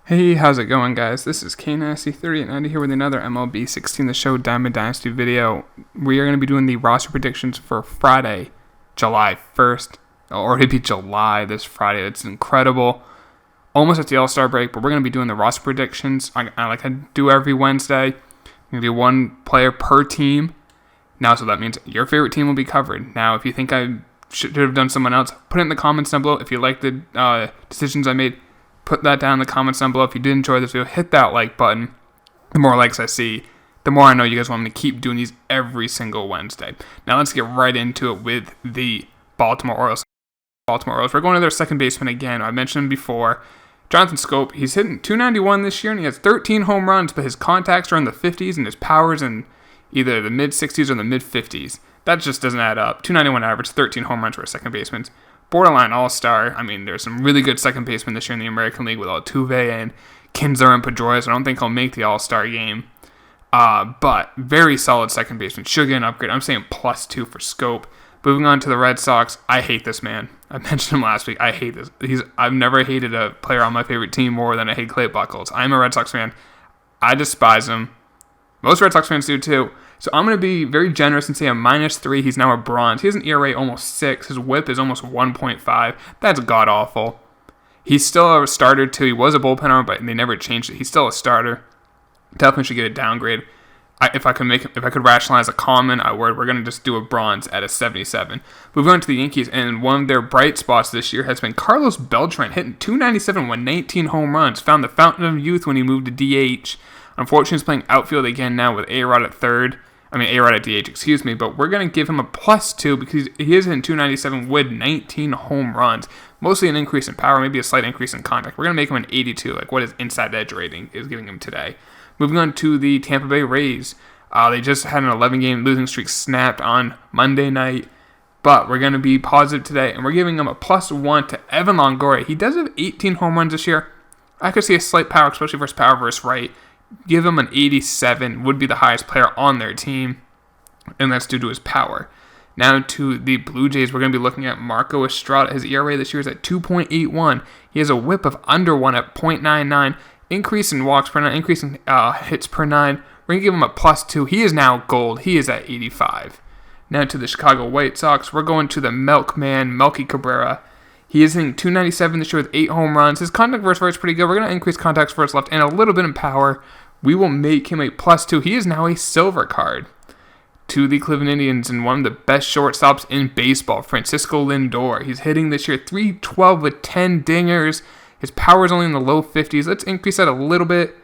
Hey, how's it going, guys? This is Dynasty here with another MLB 16 The Show Diamond Dynasty video. We are going to be doing the roster predictions for Friday, July 1st. It'll already be July this Friday. It's incredible. Almost at the All-Star break, but we're going to be doing the roster predictions. I like I do every Wednesday. I'm going to do one player per team. Now, so that means your favorite team will be covered. Now, if you think I should have done someone else, put it in the comments down below. If you like the decisions I made, put that down in the comments down below. If you did enjoy this video, hit that like button. The more likes I see, the more I know you guys want me to keep doing these every single Wednesday. Now let's get right into it with the Baltimore Orioles. We're going to their second baseman again. I mentioned him before. Jonathan Scope, he's hitting .291 this year, and he has 13 home runs, but his contacts are in the 50s, and his power's in either the mid-60s or the mid-50s. That just doesn't add up. .291 average, 13 home runs for a second baseman. Borderline all-star. I mean, there's some really good second basemen this year in the American League with Altuve and Kinzer and Pedroia. I don't think he'll make the all-star game. But very solid second baseman. Should get an upgrade. I'm saying +2 for Scope. Moving on to the Red Sox. I hate this man. I mentioned him last week. I hate this. I've never hated a player on my favorite team more than I hate Clay Buchholz. I'm a Red Sox fan. I despise him. Most Red Sox fans do too. So I'm going to be very generous and say a -3. He's now a bronze. He has an ERA almost 6. His whip is almost 1.5. That's god-awful. He's still a starter too. He was a bullpen arm, but they never changed it. He's still a starter. Definitely should get a downgrade. If I could rationalize a common, I would. We're going to just do a bronze at a 77. Moving on to the Yankees, and one of their bright spots this year has been Carlos Beltran, hitting .297 with 19 home runs. Found the fountain of youth when he moved to DH. Unfortunately, he's playing outfield again now with A-Rod at third. A-Rod at DH, excuse me, but we're going to give him a +2 because he is in .297 with 19 home runs. Mostly an increase in power, maybe a slight increase in contact. We're going to make him an 82, like what his inside edge rating is giving him today. Moving on to the Tampa Bay Rays. They just had an 11-game losing streak snapped on Monday night, but we're going to be positive today, and we're giving him a +1 to Evan Longoria. He does have 18 home runs this year. I could see a slight power, especially versus power versus right. Give him an 87, would be the highest player on their team, and that's due to his power. Now to the Blue Jays, we're going to be looking at Marco Estrada. His ERA this year is at 2.81. He has a whip of under 1 at .99, increase in walks per 9, increase in hits per 9. We're going to give him a +2. He is now gold. He is at 85. Now to the Chicago White Sox, we're going to the Milkman, Melky Cabrera. He is hitting .297 this year with 8 home runs. His contact versus right is pretty good. We're going to increase contacts versus left and a little bit in power. We will make him a +2. He is now a silver card. To the Cleveland Indians and one of the best shortstops in baseball, Francisco Lindor. He's hitting this year .312 with 10 dingers. His power is only in the low 50s. Let's increase that a little bit.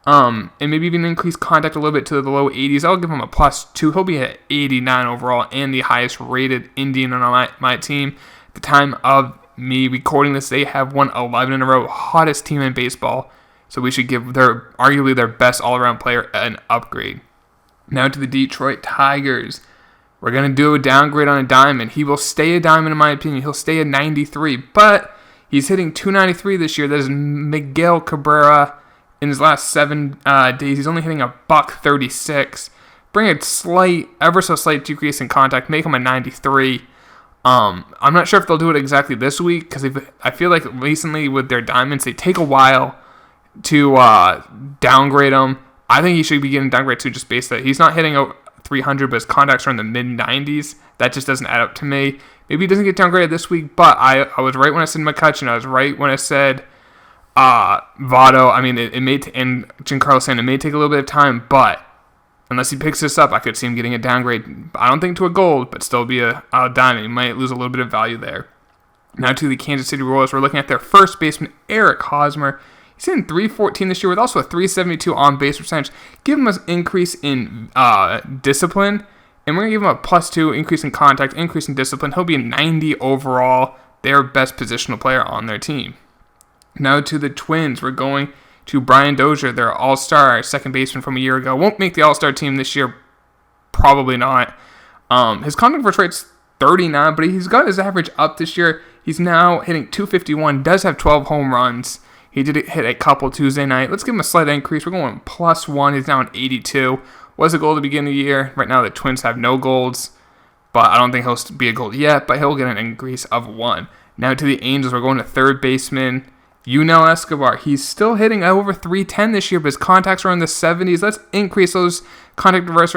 And maybe even increase contact a little bit to the low 80s. I'll give him a +2. He'll be at 89 overall and the highest rated Indian on my team. At the time of me recording this, they have won 11 in a row. Hottest team in baseball. So we should give arguably their best all-around player an upgrade. Now to the Detroit Tigers. We're going to do a downgrade on a diamond. He will stay a diamond in my opinion. He'll stay a 93. But he's hitting .293 this year. That is Miguel Cabrera. In his last 7 days, he's only hitting a .36. Bring a ever so slight decrease in contact. Make him a 93. I'm not sure if they'll do it exactly this week because I feel like recently with their diamonds, they take a while to downgrade him. I think he should be getting downgraded too, just based that he's not hitting over 300, but his contacts are in the mid-90s. That just doesn't add up to me. Maybe he doesn't get downgraded this week, but I was right when I said McCutchen. I was right when I said Votto. I mean, and Giancarlo Stanton, it may take a little bit of time, but unless he picks this up, I could see him getting a downgrade. I don't think to a gold, but still be a diamond. He might lose a little bit of value there. Now to the Kansas City Royals, we're looking at their first baseman, Eric Hosmer. He's hitting .314 this year with also a .372 on-base percentage. Give him an increase in discipline, and we're going to give him a +2, increase in contact, increase in discipline. He'll be a 90 overall, their best positional player on their team. Now to the Twins, we're going to Brian Dozier, their all-star second baseman from a year ago. Won't make the all-star team this year, probably not. His contact versus rate's 39, but he's got his average up this year. He's now hitting .251, does have 12 home runs. He did hit a couple Tuesday night. Let's give him a slight increase. We're going +1. He's now an 82. Was a goal to begin the year. Right now the Twins have no golds, but I don't think he'll be a gold yet, but he'll get an increase of 1. Now to the Angels, we're going to third baseman Yunel Escobar, he's still hitting over 310 this year, but his contacts are in the 70s. Let's increase those contact reverse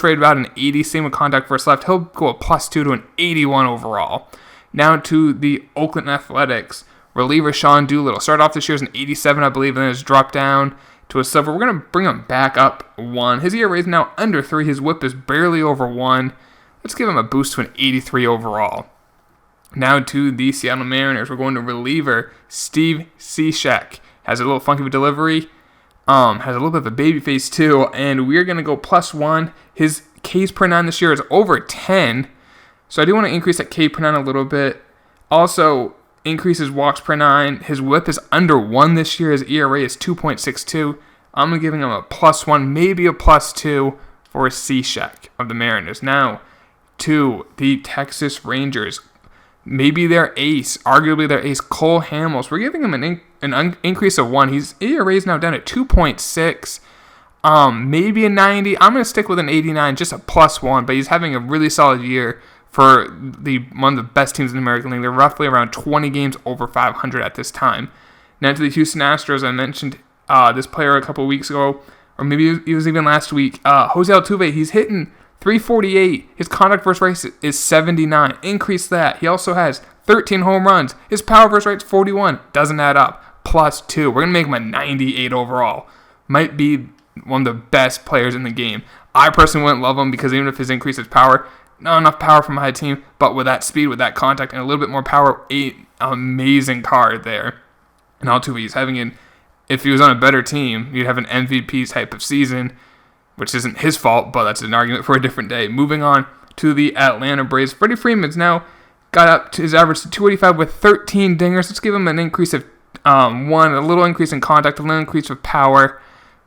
rate about an 80. Same with contact versus left. He'll go a +2 to an 81 overall. Now to the Oakland Athletics. Reliever Sean Doolittle. Started off this year as an 87, I believe, and then has dropped down to a silver. We're going to bring him back up 1. His ERA is now under 3. His whip is barely over 1. Let's give him a boost to an 83 overall. Now to the Seattle Mariners. We're going to reliever Steve Cishek. Has a little funky of a delivery. Has a little bit of a baby face too. And we're going to go +1. His Ks per 9 this year is over 10. So I do want to increase that K per 9 a little bit. Also, increase his walks per 9. His whip is under 1 this year. His ERA is 2.62. I'm going to give him a +1, maybe a +2 for Cishek of the Mariners. Now to the Texas Rangers. Maybe their ace, arguably their ace, Cole Hamels. We're giving him an increase of 1. His ERA is now down at 2.6. Maybe a 90. I'm going to stick with an 89, just a +1. But he's having a really solid year for one of the best teams in the American League. They're roughly around 20 games over 500 at this time. Now to the Houston Astros. I mentioned this player a couple weeks ago, or maybe it was even last week. Jose Altuve. He's hitting .348. His contact versus rate is 79. Increase that. He also has 13 home runs. His power versus rate's 41. Doesn't add up. +2. We're going to make him a 98 overall. Might be one of the best players in the game. I personally wouldn't love him because even if his increases power, not enough power for my team, but with that speed, with that contact, and a little bit more power, an amazing card there. And Altuve, he's having if he was on a better team, you'd have an MVP type of season, which isn't his fault, but that's an argument for a different day. Moving on to the Atlanta Braves. Freddie Freeman's now got up to his average to 285 with 13 dingers. Let's give him an increase of 1, a little increase in contact, a little increase of power.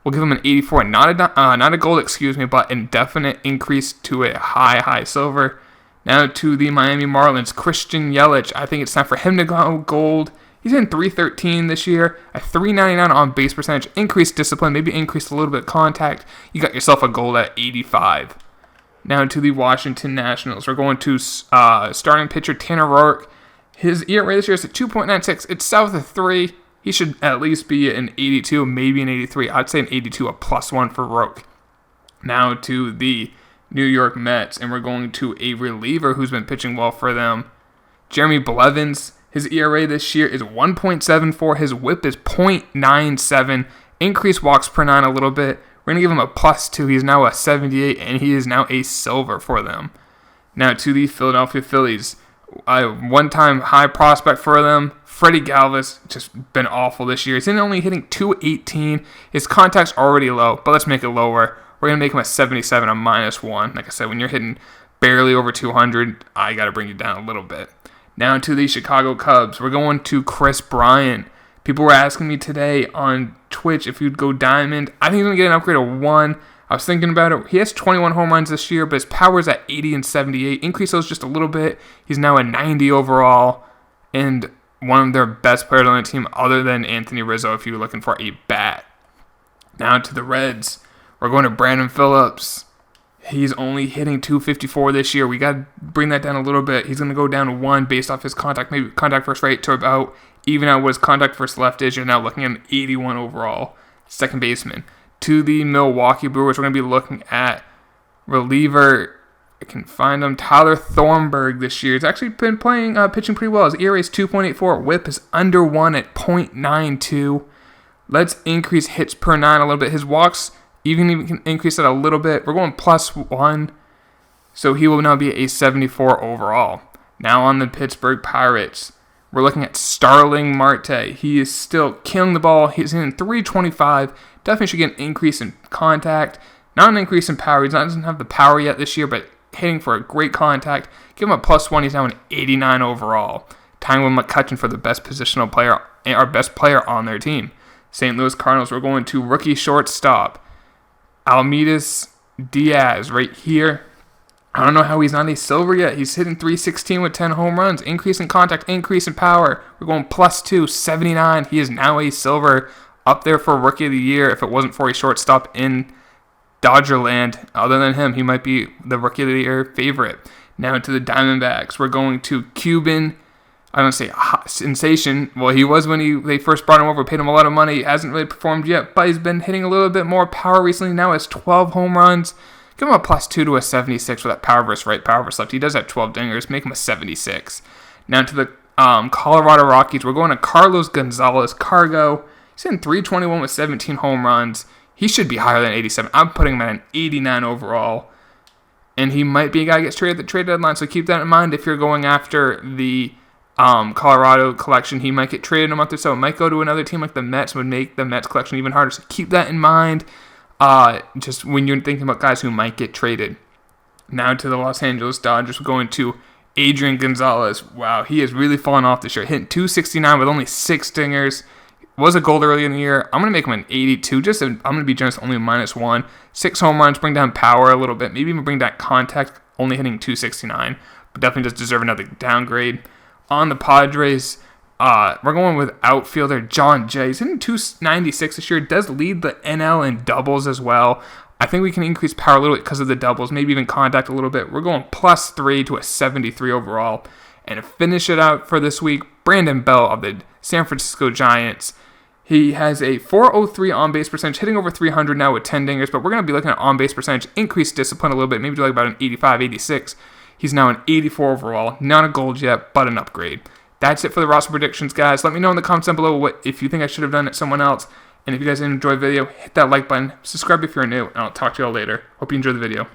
We'll give him an 84, not a gold, but indefinite increase to a high silver. Now to the Miami Marlins, Christian Yelich. I think it's time for him to go gold. He's in .313 this year, a .399 on base percentage, increased discipline, maybe increased a little bit of contact. You got yourself a gold at 85. Now to the Washington Nationals. We're going to starting pitcher Tanner Roark. His ERA this year is at 2.96. It's south of 3. He should at least be an 82, maybe an 83. I'd say an 82, a +1 for Roark. Now to the New York Mets, and we're going to a reliever who's been pitching well for them. Jeremy Blevins. His ERA this year is 1.74. His whip is .97. Increased walks per 9 a little bit. We're going to give him a +2. He's now a 78, and he is now a silver for them. Now to the Philadelphia Phillies. One-time high prospect for them. Freddie Galvis, just been awful this year. He's only hitting .218. His contact's already low, but let's make it lower. We're going to make him a 77, a -1. Like I said, when you're hitting barely over 200, I got to bring you down a little bit. Now to the Chicago Cubs. We're going to Chris Bryant. People were asking me today on Twitch if you'd go diamond. I think he's going to get an upgrade of 1. I was thinking about it. He has 21 home runs this year, but his power is at 80 and 78. Increase those just a little bit. He's now a 90 overall. And one of their best players on the team other than Anthony Rizzo if you're looking for a bat. Now to the Reds. We're going to Brandon Phillips. He's only hitting .254 this year. We got to bring that down a little bit. He's going to go down to 1 based off his contact, maybe contact versus rate to about even out what his contact versus left is. You're now looking at an 81 overall. Second baseman. To the Milwaukee Brewers, we're going to be looking at reliever. I can find him. Tyler Thornburg this year. He's actually been pitching pretty well. His ERA is 2.84. Whip is under 1 at .92. Let's increase hits per 9 a little bit. His walks, even can increase that a little bit. We're going +1. So he will now be a 74 overall. Now on the Pittsburgh Pirates. We're looking at Starling Marte. He is still killing the ball. He's in .325. Definitely should get an increase in contact. Not an increase in power. He doesn't have the power yet this year, but hitting for a great contact. Give him a +1. He's now an 89 overall. Tying with McCutchen for the best positional player, our best player on their team. St. Louis Cardinals, we're going to rookie shortstop. Almidas Diaz right here. I don't know how he's not a silver yet. He's hitting .316 with 10 home runs. Increase in contact, increase in power. We're going +2, 79. He is now a silver, up there for Rookie of the Year. If it wasn't for a shortstop in Dodgerland, other than him, he might be the Rookie of the Year favorite. Now to the Diamondbacks. We're going to Cuban I don't say sensation. Well, he was when they first brought him over, paid him a lot of money. Hasn't really performed yet, but he's been hitting a little bit more power recently. Now has 12 home runs. Give him a +2 to a 76 with that power versus right, power versus left. He does have 12 dingers. Make him a 76. Now to the Colorado Rockies. We're going to Carlos Gonzalez Cargo. He's in 321 with 17 home runs. He should be higher than 87. I'm putting him at an 89 overall. And he might be a guy who gets traded at the trade deadline, so keep that in mind if you're going after the Colorado collection. He might get traded in a month or so. It might go to another team like the Mets, would make the Mets collection even harder. So keep that in mind just when you're thinking about guys who might get traded. Now to the Los Angeles Dodgers. We're going to Adrian Gonzalez. Wow, he has really fallen off this year. Hitting 269 with only 6 dingers. Was a gold early in the year. I'm going to make him an 82. I'm going to be generous, only -1. 6 home runs, bring down power a little bit. Maybe even bring down contact, only hitting 269. But definitely does deserve another downgrade. On the Padres, we're going with outfielder John Jay. He's hitting 296 this year. Does lead the NL in doubles as well. I think we can increase power a little bit because of the doubles. Maybe even contact a little bit. We're going +3 to a 73 overall. And to finish it out for this week, Brandon Bell of the San Francisco Giants. He has a .403 on-base percentage, hitting over 300 now with 10 dingers, but we're going to be looking at on-base percentage, increased discipline a little bit, maybe like about an 85, 86. He's now an 84 overall, not a gold yet, but an upgrade. That's it for the roster predictions, guys. Let me know in the comments down below if you think I should have done it someone else. And if you guys enjoyed the video, hit that like button, subscribe if you're new, and I'll talk to you all later. Hope you enjoyed the video.